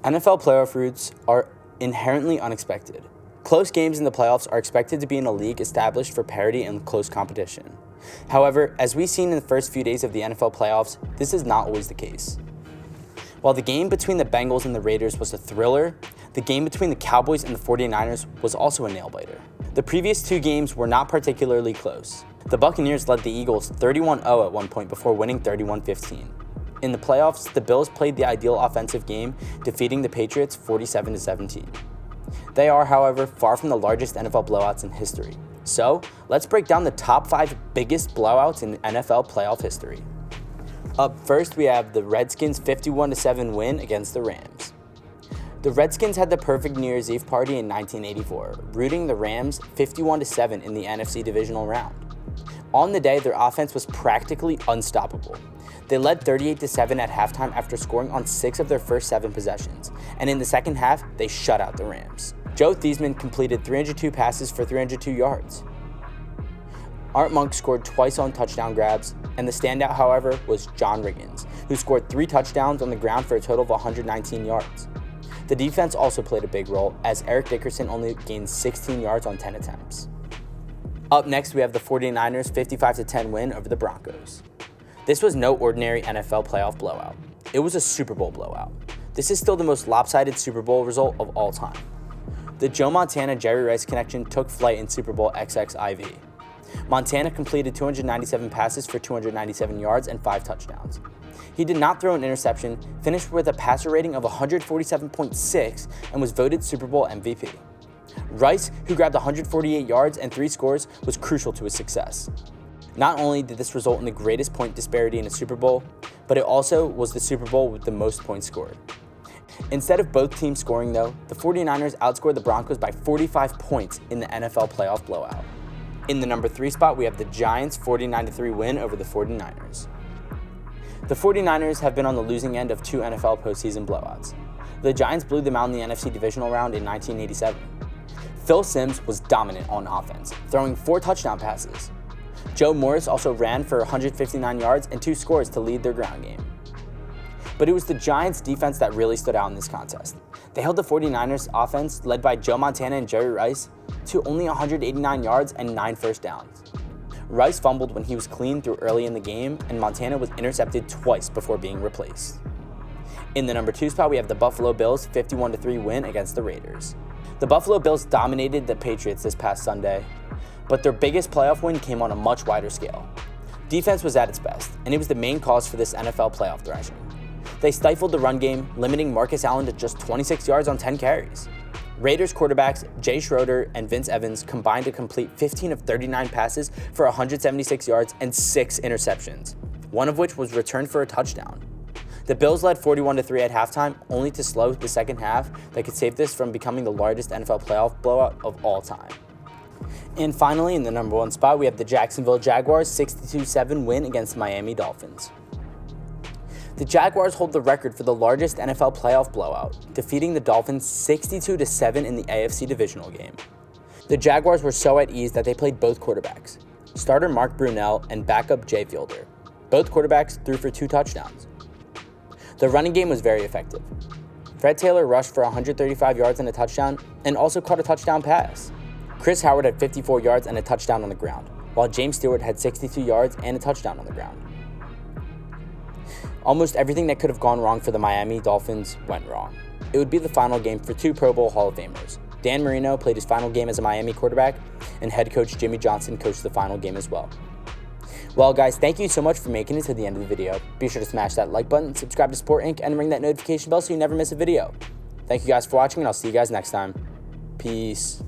NFL playoff routes are inherently unexpected. Close games in the playoffs are expected to be in a league established for parity and close competition. However, as we've seen in the first few days of the NFL playoffs, this is not always the case. While the game between the Bengals and the Raiders was a thriller, the game between the Cowboys and the 49ers was also a nail-biter. The previous two games were not particularly close. The Buccaneers led the Eagles 31-0 at one point before winning 31-15. In the playoffs, the Bills played the ideal offensive game, defeating the Patriots 47-17. They are, however, far from the largest NFL blowouts in history. So, let's break down the top 5 biggest blowouts in NFL playoff history. Up first, we have the Redskins' 51-7 win against the Rams. The Redskins had the perfect New Year's Eve party in 1984, routing the Rams 51-7 in the NFC divisional round. On the day, their offense was practically unstoppable. They led 38-7 at halftime after scoring on 6 of their first 7 possessions, and in the second half, they shut out the Rams. Joe Theismann completed 302 passes for 302 yards. Art Monk scored twice on touchdown grabs, and the standout, however, was John Riggins, who scored 3 touchdowns on the ground for a total of 119 yards. The defense also played a big role, as Eric Dickerson only gained 16 yards on 10 attempts. Up next, we have the 49ers' 55-10 win over the Broncos. This was no ordinary NFL playoff blowout. It was a Super Bowl blowout. This is still the most lopsided Super Bowl result of all time. The Joe Montana-Jerry Rice connection took flight in Super Bowl XXIV. Montana completed 297 passes for 297 yards and 5 touchdowns. He did not throw an interception, finished with a passer rating of 147.6, and was voted Super Bowl MVP. Rice, who grabbed 148 yards and 3 scores, was crucial to his success. Not only did this result in the greatest point disparity in a Super Bowl, but it also was the Super Bowl with the most points scored. Instead of both teams scoring, though, the 49ers outscored the Broncos by 45 points in the NFL playoff blowout. In the number 3 spot, we have the Giants' 49-3 win over the 49ers. The 49ers have been on the losing end of 2 NFL postseason blowouts. The Giants blew them out in the NFC divisional round in 1987. Phil Simms was dominant on offense, throwing 4 touchdown passes. Joe Morris also ran for 159 yards and 2 scores to lead their ground game. But it was the Giants' defense that really stood out in this contest. They held the 49ers' offense, led by Joe Montana and Jerry Rice, to only 189 yards and 9 first downs. Rice fumbled when he was clean through early in the game, and Montana was intercepted twice before being replaced. In the number 2 spot, we have the Buffalo Bills' 51-3 win against the Raiders. The Buffalo Bills dominated the Patriots this past Sunday, but their biggest playoff win came on a much wider scale. Defense was at its best, and it was the main cause for this NFL playoff thrashing. They stifled the run game, limiting Marcus Allen to just 26 yards on 10 carries. Raiders quarterbacks Jay Schroeder and Vince Evans combined to complete 15 of 39 passes for 176 yards and 6 interceptions, one of which was returned for a touchdown. The Bills led 41-3 at halftime, only to slow the second half that could save this from becoming the largest NFL playoff blowout of all time. And finally, in the number 1 spot, we have the Jacksonville Jaguars' 62-7 win against the Miami Dolphins. The Jaguars hold the record for the largest NFL playoff blowout, defeating the Dolphins 62-7 in the AFC divisional game. The Jaguars were so at ease that they played both quarterbacks, starter Mark Brunell and backup Jay Fielder. Both quarterbacks threw for 2 touchdowns. The running game was very effective. Fred Taylor rushed for 135 yards and a touchdown, and also caught a touchdown pass. Chris Howard had 54 yards and a touchdown on the ground, while James Stewart had 62 yards and a touchdown on the ground. Almost everything that could have gone wrong for the Miami Dolphins went wrong. It would be the final game for 2 Pro Bowl Hall of Famers. Dan Marino played his final game as a Miami quarterback, and head coach Jimmy Johnson coached the final game as well. Well, guys, thank you so much for making it to the end of the video. Be sure to smash that like button, subscribe to Sport Inc., and ring that notification bell so you never miss a video. Thank you guys for watching, and I'll see you guys next time. Peace.